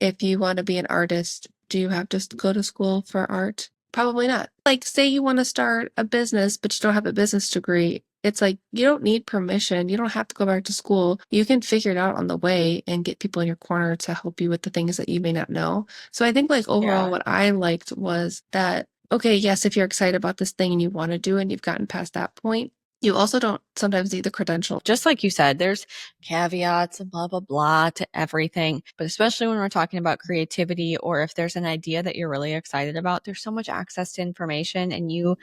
if you want to be an artist, do you have to go to school for art? Probably not. Like, say you want to start a business, but you don't have a business degree. It's like, you don't need permission. You don't have to go back to school. You can figure it out on the way and get people in your corner to help you with the things that you may not know. So I think like overall what I liked was that, okay, yes, if you're excited about this thing and you want to do it and you've gotten past that point, you also don't sometimes need the credential. Just like you said, there's caveats and blah, blah, blah to everything. But especially when we're talking about creativity, or if there's an idea that you're really excited about, there's so much access to information, and you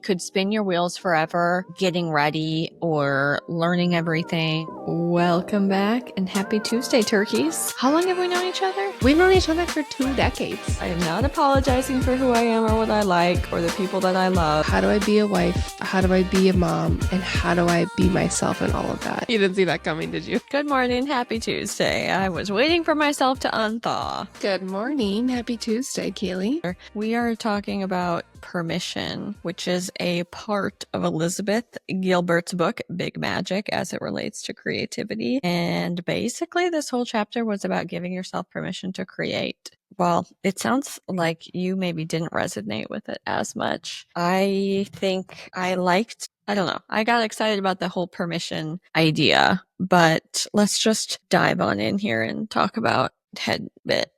could spin your wheels forever getting ready or learning everything. Welcome back and happy Tuesday, turkeys. How long have we known each other? We've known each other for 2 decades. I am not apologizing for who I am or what I like or the people that I love. How do I be a wife? How do I be a mom? And how do I be myself and all of that? You didn't see that coming, did you? Good morning. Happy Tuesday. I was waiting for myself to unthaw. Good morning. Happy Tuesday, Kaylee. We are talking about permission, which is a part of Elizabeth Gilbert's book, Big Magic, as it relates to creativity. And basically, this whole chapter was about giving yourself permission to create. Well, it sounds like you maybe didn't resonate with it as much. I think I don't know. I got excited about the whole permission idea, but let's just dive on in here and talk about head bit.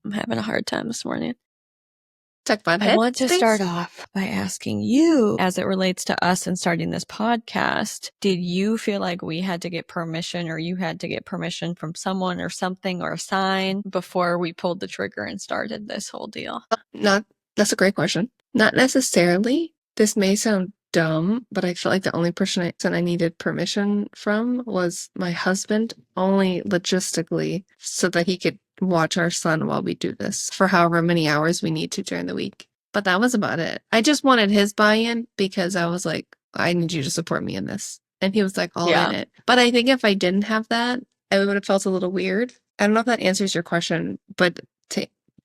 I'm having a hard time this morning. I want to start off by asking you, as it relates to us and starting this podcast, did you feel like we had to get permission, or you had to get permission from someone or something or a sign before we pulled the trigger and started this whole deal? That's a great question. Not necessarily. This may sound dumb, but I felt like the only person I needed permission from was my husband, only logistically, so that he could watch our son while we do this for however many hours we need to during the week. But that was about it. I just wanted his buy-in because I was like, I need you to support me in this. And he was like all in it. But I think if I didn't have that, I would have felt a little weird. I don't know if that answers your question, but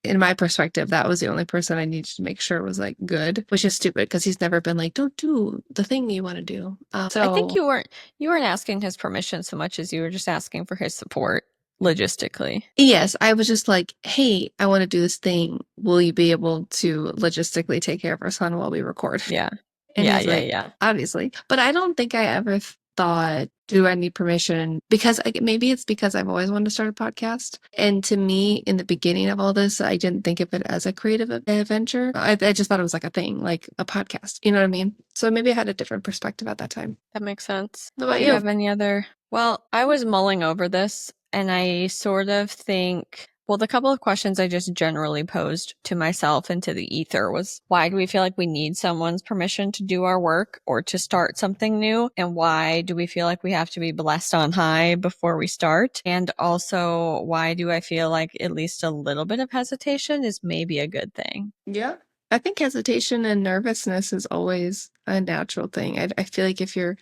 in my perspective, that was the only person I needed to make sure was like good, which is stupid because he's never been like, don't do the thing you want to do. So I think you weren't asking his permission so much as you were just asking for his support logistically. Yes, I was just like, hey, I want to do this thing. Will you be able to logistically take care of our son while we record? Yeah. And yeah. Obviously. But I don't think I ever thought, do I need permission? Because maybe it's because I've always wanted to start a podcast. And to me, in the beginning of all this, I didn't think of it as a creative adventure. I just thought it was like a thing, like a podcast. You know what I mean? So maybe I had a different perspective at that time. That makes sense. What about you? Have any other? Well, I was mulling over this, and I sort of think, well, the couple of questions I just generally posed to myself and to the ether was, why do we feel like we need someone's permission to do our work or to start something new? And why do we feel like we have to be blessed on high before we start? And also, why do I feel like at least a little bit of hesitation is maybe a good thing? Yeah. I think hesitation and nervousness is always a natural thing. I feel like if you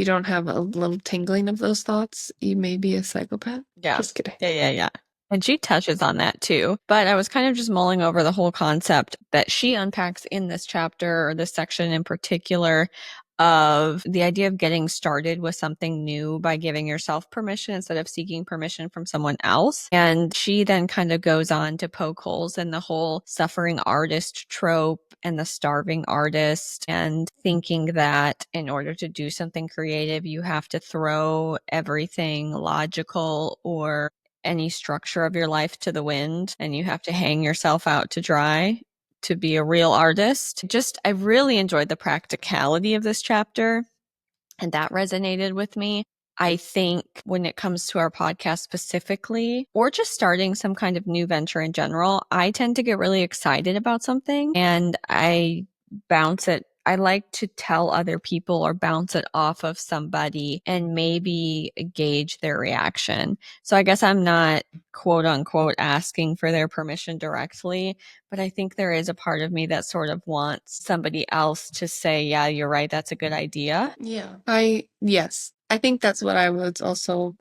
don't have a little tingling of those thoughts, you may be a psychopath. Yeah. Just kidding. Yeah. And she touches on that too. But I was kind of just mulling over the whole concept that she unpacks in this chapter, or this section in particular, of the idea of getting started with something new by giving yourself permission instead of seeking permission from someone else. And she then kind of goes on to poke holes in the whole suffering artist trope and the starving artist, and thinking that in order to do something creative, you have to throw everything logical or any structure of your life to the wind, and you have to hang yourself out to dry to be a real artist. I really enjoyed the practicality of this chapter, and that resonated with me. I think when it comes to our podcast specifically, or just starting some kind of new venture in general, I tend to get really excited about something and I bounce it. I like to tell other people or bounce it off of somebody and maybe gauge their reaction. So I guess I'm not quote unquote asking for their permission directly, but I think there is a part of me that sort of wants somebody else to say, yeah, you're right, that's a good idea. Yeah. Yes. I think that's what I was also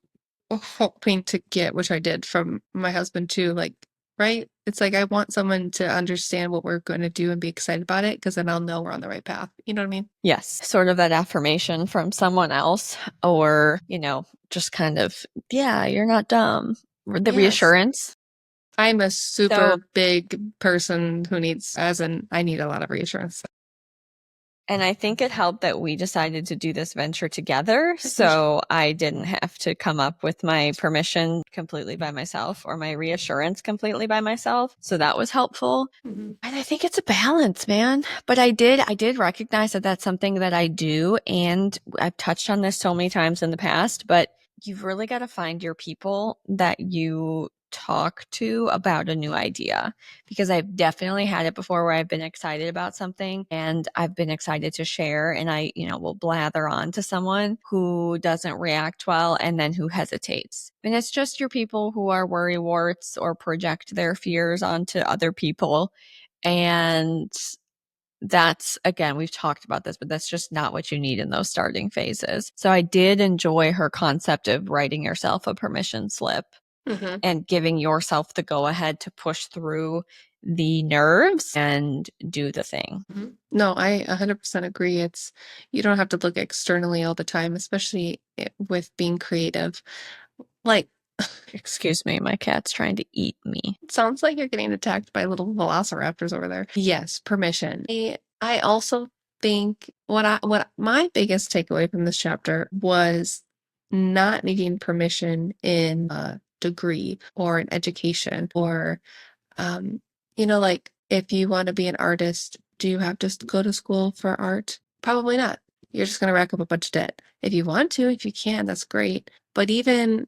hoping to get, which I did from my husband too. Like, right? It's like I want someone to understand what we're going to do and be excited about it, because then I'll know we're on the right path. You know what I mean? Yes. Sort of that affirmation from someone else, or, just kind of, yeah, you're not dumb. The reassurance. I'm a super big person who needs, I need a lot of reassurance. And I think it helped that we decided to do this venture together. So I didn't have to come up with my permission completely by myself or my reassurance completely by myself. So that was helpful. And I think it's a balance, man. But I did recognize that that's something that I do. And I've touched on this so many times in the past, but you've really got to find your people that you talk to about a new idea, because I've definitely had it before where I've been excited about something and I've been excited to share, and I, will blather on to someone who doesn't react well and then who hesitates. And it's just your people who are worrywarts or project their fears onto other people. And that's, again, we've talked about this, but that's just not what you need in those starting phases. So I did enjoy her concept of writing yourself a permission slip and giving yourself the go ahead to push through the nerves and do the thing. No, I 100% agree. You don't have to look externally all the time, especially with being creative. Like, excuse me, my cat's trying to eat me. It sounds like you're getting attacked by little velociraptors over there. Yes, permission. I also think what my biggest takeaway from this chapter was not needing permission in a degree or an education or like if you want to be an artist, do you have to go to school for art? Probably not. You're just going to rack up a bunch of debt. If you want to, if you can, that's great. But even,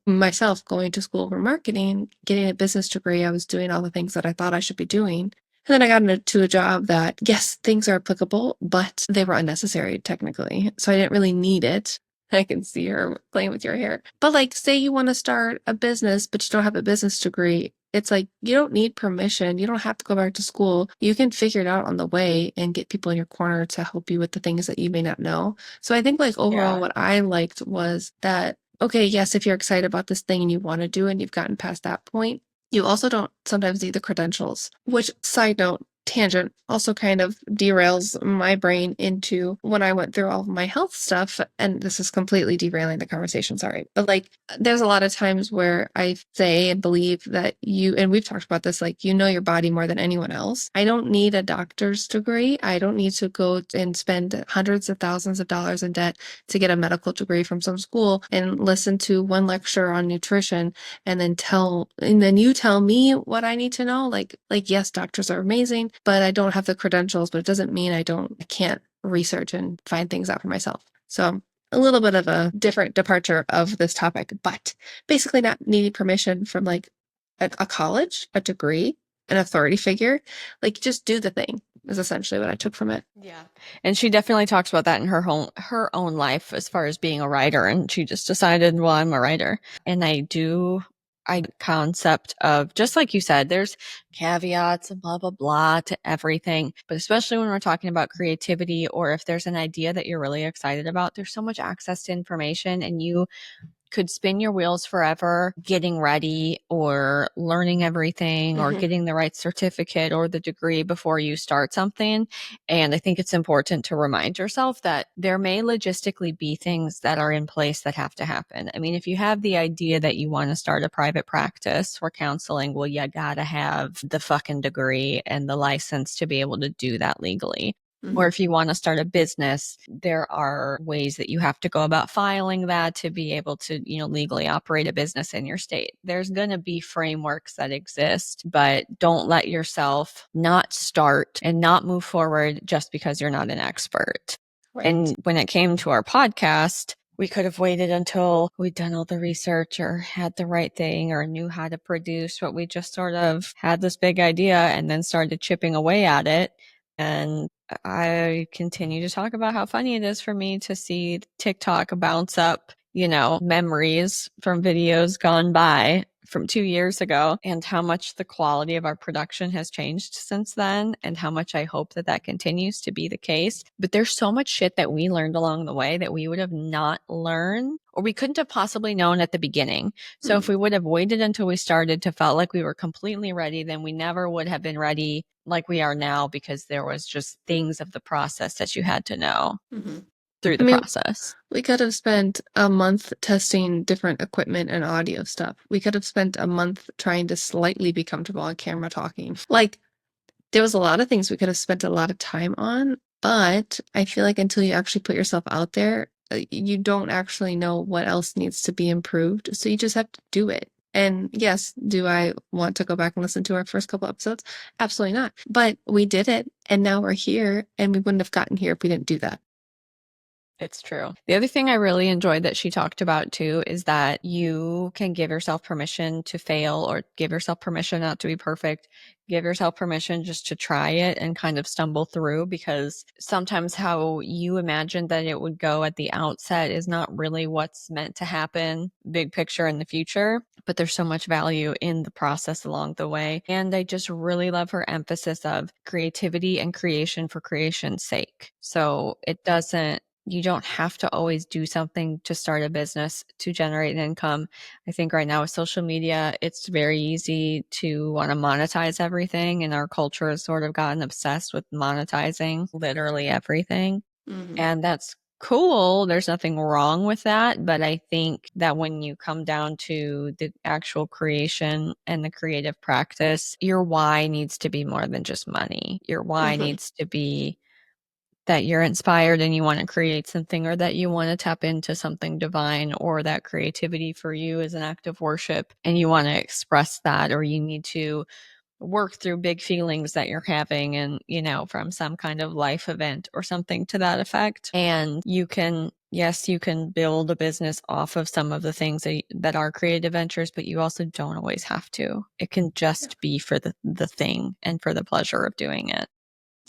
myself going to school for marketing, getting a business degree, I was doing all the things that I thought I should be doing. And then I got into a job that, yes, things are applicable, but they were unnecessary technically. So I didn't really need it. I can see her playing with your hair. But like, say you want to start a business, but you don't have a business degree. It's like, you don't need permission. You don't have to go back to school. You can figure it out on the way and get people in your corner to help you with the things that you may not know. So I think like overall, what I liked was that, okay, yes, if you're excited about this thing and you want to do it and you've gotten past that point, you also don't sometimes need the credentials, which, side note, tangent, also kind of derails my brain into when I went through all of my health stuff. And this is completely derailing the conversation, sorry. But like, there's a lot of times where I say and believe that and we've talked about this, like, your body more than anyone else. I don't need a doctor's degree. I don't need to go and spend hundreds of thousands of dollars in debt to get a medical degree from some school and listen to one lecture on nutrition and then you tell me what I need to know. Like yes, doctors are amazing, but I don't have the credentials, but it doesn't mean I can't research and find things out for myself. So a little bit of a different departure of this topic, but basically not needing permission from like a college, a degree, an authority figure. Like, just do the thing is essentially what I took from it. Yeah. And she definitely talks about that in her own life as far as being a writer. And she just decided, well, I'm a writer. And I concept of, just like you said, there's caveats and blah, blah, blah to everything. But especially when we're talking about creativity, or if there's an idea that you're really excited about, there's so much access to information, and you could spin your wheels forever getting ready or learning everything or getting the right certificate or the degree before you start something. And I think it's important to remind yourself that there may logistically be things that are in place that have to happen. I mean, if you have the idea that you want to start a private practice for counseling, well, you gotta have the fucking degree and the license to be able to do that legally. Or if you want to start a business, there are ways that you have to go about filing that to be able to, legally operate a business in your state. There's going to be frameworks that exist, but don't let yourself not start and not move forward just because you're not an expert. Right. And when it came to our podcast, we could have waited until we'd done all the research or had the right thing or knew how to produce, but we just sort of had this big idea and then started chipping away at it. And I continue to talk about how funny it is for me to see TikTok bounce up, memories from videos gone by from 2 years ago, and how much the quality of our production has changed since then, and how much I hope that that continues to be the case. But there's so much shit that we learned along the way that we would have not learned, or we couldn't have possibly known at the beginning. So if we would have waited until we started to felt like we were completely ready, then we never would have been ready like we are now, because there was just things of the process that you had to know. through the process. We could have spent a month testing different equipment and audio stuff. We could have spent a month trying to slightly be comfortable on camera talking. Like, there was a lot of things we could have spent a lot of time on, but I feel like until you actually put yourself out there, you don't actually know what else needs to be improved. So you just have to do it. And yes, do I want to go back and listen to our first couple episodes? Absolutely not. But we did it, and now we're here, and we wouldn't have gotten here if we didn't do that. It's true. The other thing I really enjoyed that she talked about too is that you can give yourself permission to fail, or give yourself permission not to be perfect. Give yourself permission just to try it and kind of stumble through, because sometimes how you imagine that it would go at the outset is not really what's meant to happen, big picture in the future. But there's so much value in the process along the way. And I just really love her emphasis of creativity and creation for creation's sake. So you don't have to always do something to start a business to generate an income. I think right now with social media, it's very easy to want to monetize everything. And our culture has sort of gotten obsessed with monetizing literally everything. Mm-hmm. And that's cool. There's nothing wrong with that. But I think that when you come down to the actual creation and the creative practice, your why needs to be more than just money. Your why needs to be that you're inspired and you want to create something, or that you want to tap into something divine, or that creativity for you is an act of worship and you want to express that, or you need to work through big feelings that you're having and, from some kind of life event or something to that effect. And you can build a business off of some of the things that are creative ventures, but you also don't always have to. It can just be for the thing and for the pleasure of doing it.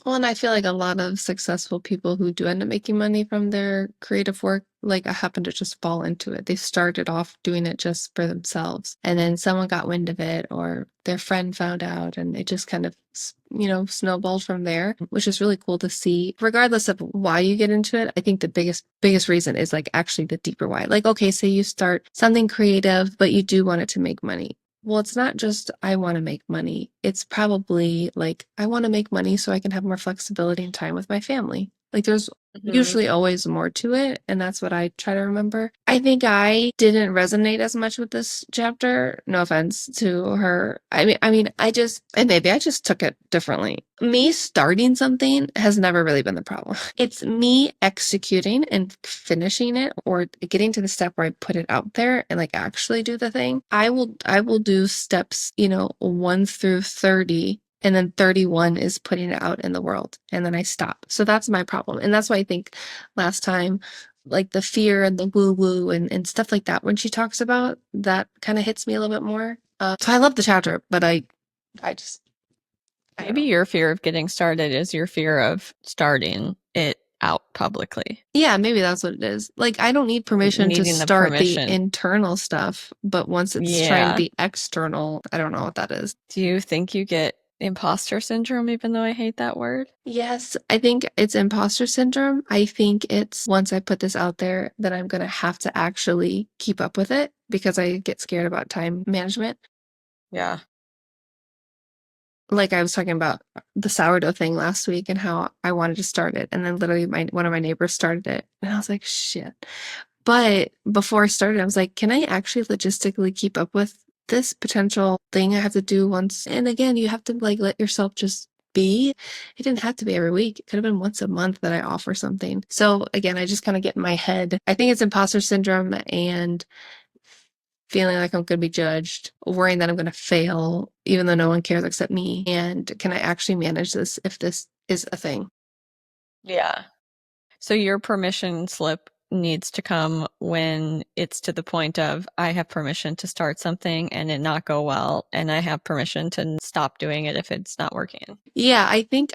Well, and I feel like a lot of successful people who do end up making money from their creative work, like I happen to just fall into it. They started off doing it just for themselves, and then someone got wind of it, or their friend found out, and it just kind of, snowballed from there, which is really cool to see. Regardless of why you get into it, I think the biggest reason is like actually the deeper why. Like, okay, say you start something creative, but you do want it to make money. Well, it's not just I want to make money. It's probably like I want to make money so I can have more flexibility and time with my family. Like there's usually always more to it, and that's what I try to remember. I think I didn't resonate as much with this chapter. No offense to her. Maybe I just took it differently. Me starting something has never really been the problem. It's me executing and finishing it, or getting to the step where I put it out there and like actually do the thing. I will do steps, 1 through 30. And then 31 is putting it out in the world. And then I stop. So that's my problem. And that's why I think last time, like the fear and the woo-woo and stuff like that, when she talks about, that kind of hits me a little bit more. So I love the chapter, but I Maybe your fear of getting started is your fear of starting it out publicly. Yeah, maybe that's what it is. Like, I don't need permission to start the internal stuff, but once it's trying to be external, I don't know what that is. Do you think you get imposter syndrome, even though I hate that word? Yes, I think it's imposter syndrome. I think it's once I put this out there that I'm going to have to actually keep up with it, because I get scared about time management. Yeah. Like I was talking about the sourdough thing last week and how I wanted to start it. And then literally one of my neighbors started it. And I was like, shit. But before I started, I was like, can I actually logistically keep up with this potential thing I have to do once? And again, you have to like let yourself just be. It didn't have to be every week. It could have been once a month that I offer something. So again, I just kind of get in my head. I think it's imposter syndrome and feeling like I'm going to be judged, worrying that I'm going to fail, even though no one cares except me. And can I actually manage this if this is a thing? Yeah. So your permission slip needs to come when it's to the point of, I have permission to start something and it not go well, and I have permission to stop doing it if it's not working. Yeah, I think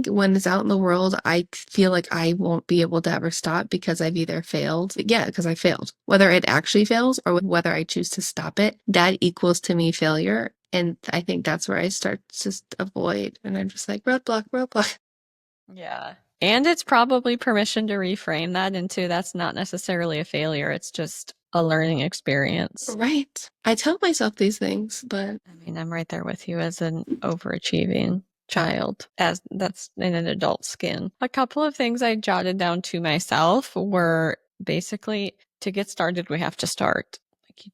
when it's out in the world, I feel like I won't be able to ever stop because I've either failed. Yeah, because I failed. Whether it actually fails or whether I choose to stop it, that equals to me failure. And I think that's where I start to avoid. And I'm just like, roadblock. Yeah. And it's probably permission to reframe that into, that's not necessarily a failure. It's just a learning experience. Right. I tell myself these things, but I mean, I'm right there with you as an overachieving child as that's in an adult skin. A couple of things I jotted down to myself were basically, to get started, we have to start. Like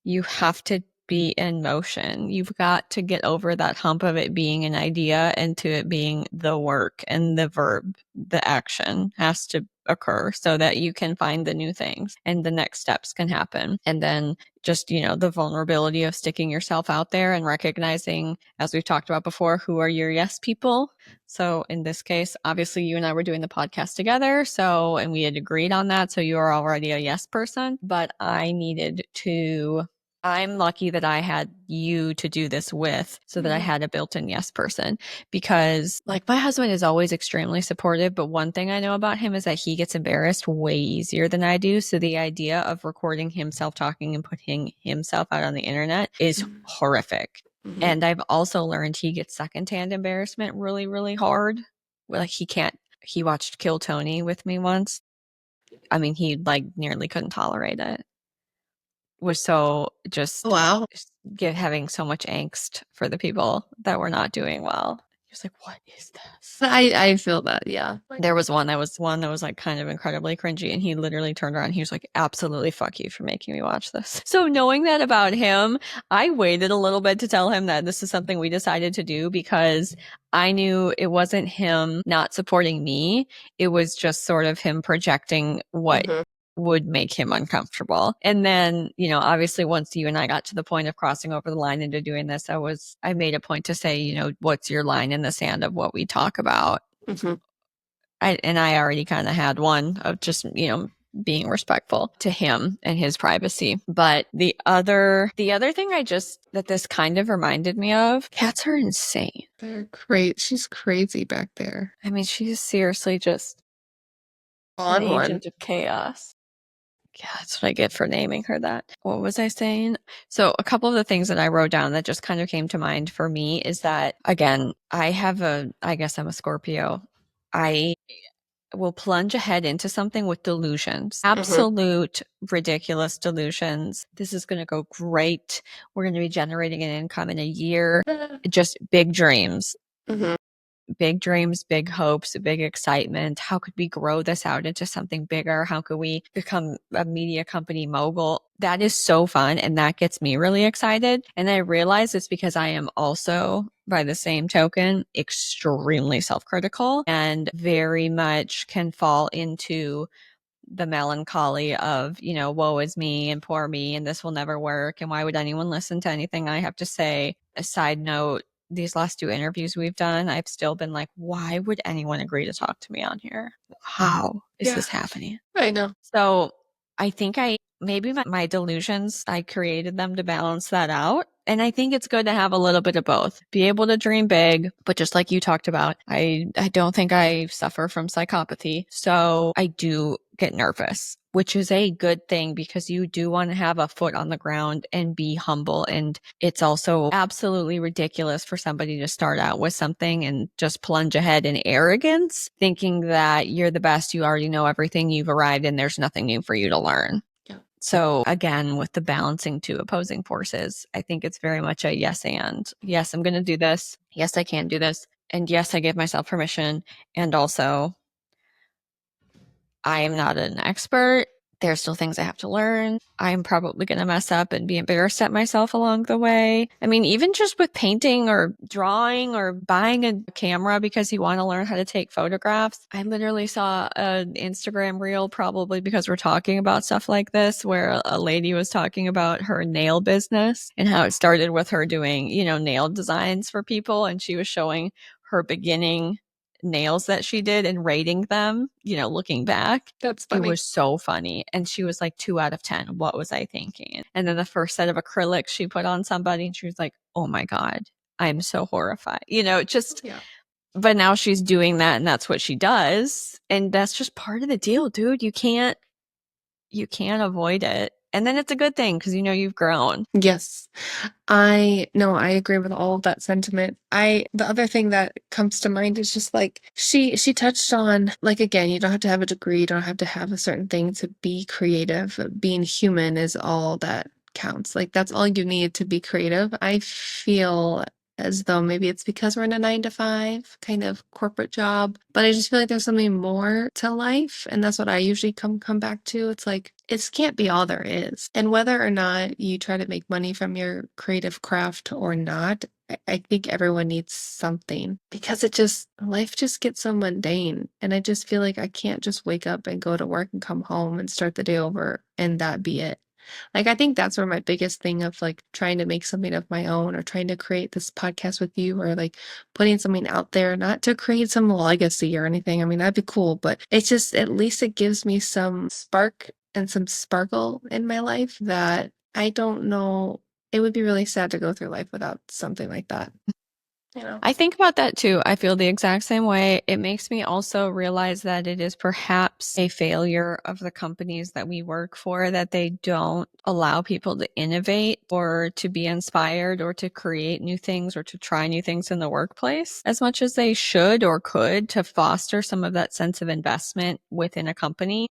you have to be in motion. You've got to get over that hump of it being an idea and to it being the work, and the verb, the action has to occur so that you can find the new things and the next steps can happen. And then just, the vulnerability of sticking yourself out there and recognizing, as we've talked about before, who are your yes people. So in this case, obviously you and I were doing the podcast together. And we had agreed on that. So you are already a yes person, but I'm lucky that I had you to do this with, so that I had a built-in yes person, because like my husband is always extremely supportive, but one thing I know about him is that he gets embarrassed way easier than I do. So the idea of recording himself talking and putting himself out on the internet is horrific. And I've also learned he gets secondhand embarrassment really, really hard. Like he watched Kill Tony with me once. I mean, he like nearly couldn't tolerate it. Was so just Wow. having so much angst for the people that were not doing well. He was like, "What is this?" I feel that, yeah. There was one that was like kind of incredibly cringy, and he literally turned around and he was like, "Absolutely, fuck you for making me watch this." So knowing that about him, I waited a little bit to tell him that this is something we decided to do, because I knew it wasn't him not supporting me. It was just sort of him projecting what would make him uncomfortable. And then, obviously once you and I got to the point of crossing over the line into doing this, I made a point to say, what's your line in the sand of what we talk about? I already kind of had one of just, being respectful to him and his privacy. But the other thing that this kind of reminded me of, cats are insane. They're crazy. She's crazy back there. I mean, she's seriously just an agent of chaos. Yeah, that's what I get for naming her that. What was I saying? So a couple of the things that I wrote down that just kind of came to mind for me is that, again, I guess I'm a Scorpio. I will plunge ahead into something with delusions, absolute ridiculous delusions. This is going to go great. We're going to be generating an income in a year. Just big dreams. Big dreams, big hopes, big excitement. How could we grow this out into something bigger? How could we become a media company mogul? That is so fun. And that gets me really excited. And I realize it's because I am also, by the same token, extremely self-critical and very much can fall into the melancholy of, woe is me and poor me, and this will never work. And why would anyone listen to anything I have to say? A side note, these last 2 interviews we've done, I've still been like, why would anyone agree to talk to me on here? How is this happening? I know. So I think maybe my delusions, I created them to balance that out. And I think it's good to have a little bit of both. Be able to dream big, but just like you talked about, I don't think I suffer from psychopathy. So I do get nervous, which is a good thing, because you do want to have a foot on the ground and be humble. And it's also absolutely ridiculous for somebody to start out with something and just plunge ahead in arrogance, thinking that you're the best, you already know everything, you've arrived, and there's nothing new for you to learn. So again, with the balancing 2 opposing forces, I think it's very much a yes and. Yes, I'm going to do this. Yes, I can do this. And yes, I give myself permission. And also, I am not an expert. There's still things I have to learn. I'm probably going to mess up and be embarrassed at myself along the way. I mean, even just with painting or drawing or buying a camera because you want to learn how to take photographs. I literally saw an Instagram reel, probably because we're talking about stuff like this, where a lady was talking about her nail business and how it started with her doing, nail designs for people. And she was showing her beginning nails that she did and rating them, looking back. That's funny. It was so funny. And she was like 2 out of 10. What was I thinking? And then the first set of acrylics she put on somebody, and she was like, oh my God, I'm so horrified. But now she's doing that, and that's what she does. And that's just part of the deal, dude. You can't avoid it. And then it's a good thing, because you've grown. Yes. I agree with all of that sentiment. The other thing that comes to mind is just like she touched on, like, again, you don't have to have a degree, you don't have to have a certain thing to be creative. Being human is all that counts. Like, that's all you need to be creative. I feel as though maybe it's because we're in a 9-to-5 kind of corporate job. But I just feel like there's something more to life. And that's what I usually come back to. It's like, it can't be all there is. And whether or not you try to make money from your creative craft or not, I think everyone needs something, because life just gets so mundane. And I just feel like I can't just wake up and go to work and come home and start the day over and that be it. Like, I think that's where my biggest thing of like trying to make something of my own or trying to create this podcast with you or like putting something out there, not to create some legacy or anything. I mean, that'd be cool, but it's just, at least it gives me some spark and some sparkle in my life that I don't know. It would be really sad to go through life without something like that. You know? I think about that too. I feel the exact same way. It makes me also realize that it is perhaps a failure of the companies that we work for, that they don't allow people to innovate or to be inspired or to create new things or to try new things in the workplace as much as they should or could, to foster some of that sense of investment within a company.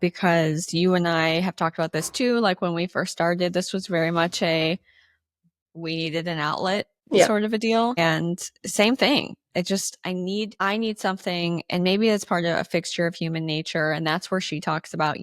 Because you and I have talked about this too. Like when we first started, this was very much we needed an outlet sort of a deal. And same thing. I need something. And maybe it's part of a fixture of human nature. And that's where she talks about,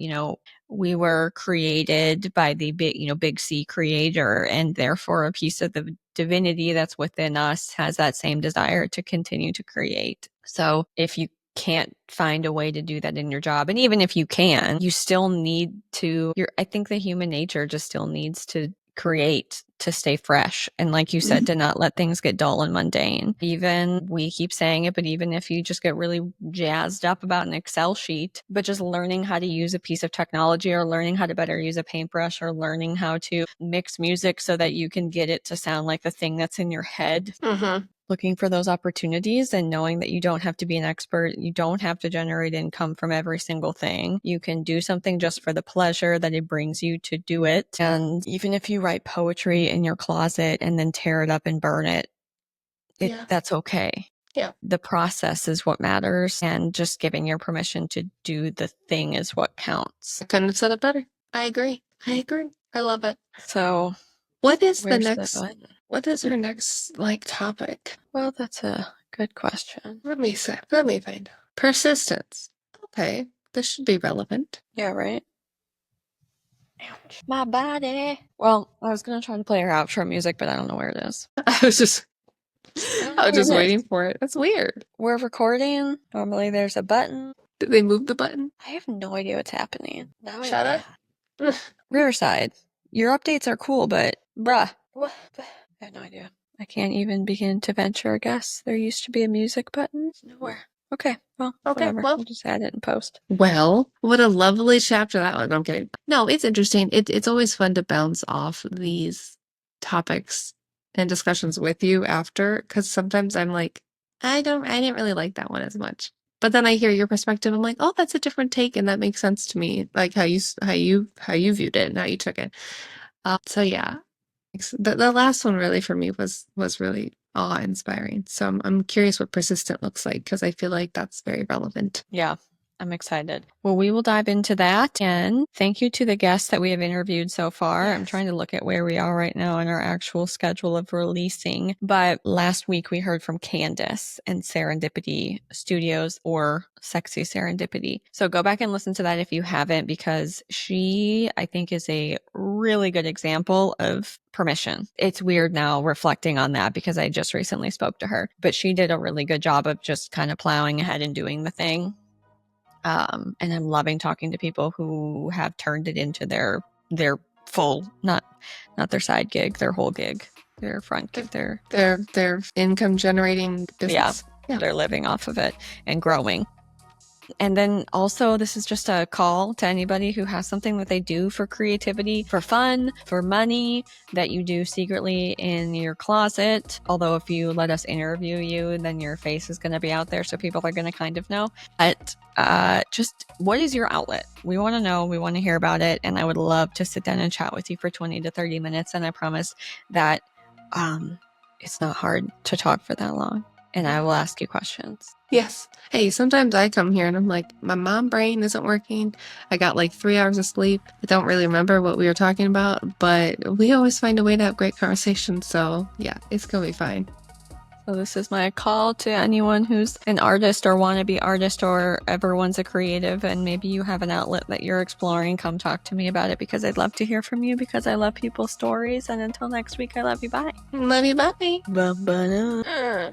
we were created by the big C creator, and therefore a piece of the divinity that's within us has that same desire to continue to create. So if you can't find a way to do that in your job, and even if you can, you still need to, I think the human nature just still needs to create, to stay fresh. And like you said, to not let things get dull and mundane. Even, we keep saying it, but even if you just get really jazzed up about an Excel sheet, but just learning how to use a piece of technology, or learning how to better use a paintbrush, or learning how to mix music so that you can get it to sound like the thing that's in your head. Looking for those opportunities and knowing that you don't have to be an expert. You don't have to generate income from every single thing. You can do something just for the pleasure that it brings you to do it. And even if you write poetry in your closet and then tear it up and burn it, that's okay. Yeah. The process is what matters, and just giving your permission to do the thing is what counts. I couldn't have said it better. I agree. I love it. So what is the next? What is her next topic? Well, that's a good question. Let me find out. Persistence. Okay, this should be relevant. Yeah, right? Ouch. My body. Well, I was going to try to play her outro music, but I don't know where it is. I was just waiting for it. That's weird. We're recording. Normally there's a button. Did they move the button? I have no idea what's happening. Shut up. Riverside, your updates are cool, but bruh. What? I have no idea. I can't even begin to venture a guess. There used to be a music button. It's nowhere. Okay, well, whatever. We'll just add it in post. Well, what a lovely chapter that was. No, I'm kidding. No, it's interesting. It's always fun to bounce off these topics and discussions with you after, because sometimes I'm like, I didn't really like that one as much. But then I hear your perspective. I'm like, oh, that's a different take, and that makes sense to me. Like how you viewed it and how you took it. So yeah, the last one really for me was really awe-inspiring. So I'm curious what persistent looks like, because I feel like that's very relevant. Yeah, I'm excited. Well, we will dive into that. And thank you to the guests that we have interviewed so far. Yes. I'm trying to look at where we are right now in our actual schedule of releasing. But last week we heard from Candace and Serendipity Studios, or Sexy Serendipity. So go back and listen to that if you haven't, because she, I think, is a really good example of permission. It's weird now reflecting on that because I just recently spoke to her, but she did a really good job of just kind of plowing ahead and doing the thing. And I'm loving talking to people who have turned it into their full, not their side gig, their whole gig, their front gig, their income generating business. Yeah, they're living off of it and growing. And then also, this is just a call to anybody who has something that they do for creativity, for fun, for money, that you do secretly in your closet. Although if you let us interview you, then your face is going to be out there, so people are going to kind of know. But just, what is your outlet? We want to know. We want to hear about it. And I would love to sit down and chat with you for 20 to 30 minutes. And I promise that it's not hard to talk for that long. and I will ask you questions. Yes. Hey, sometimes I come here and I'm like, my mom brain isn't working. I got like 3 hours of sleep. I don't really remember what we were talking about, but we always find a way to have great conversations. So yeah, it's going to be fine. So this is my call to anyone who's an artist or wannabe artist, or everyone's a creative and maybe you have an outlet that you're exploring. Come talk to me about it, because I'd love to hear from you, because I love people's stories. And until next week, I love you. Bye. Love you. Bye. Bye.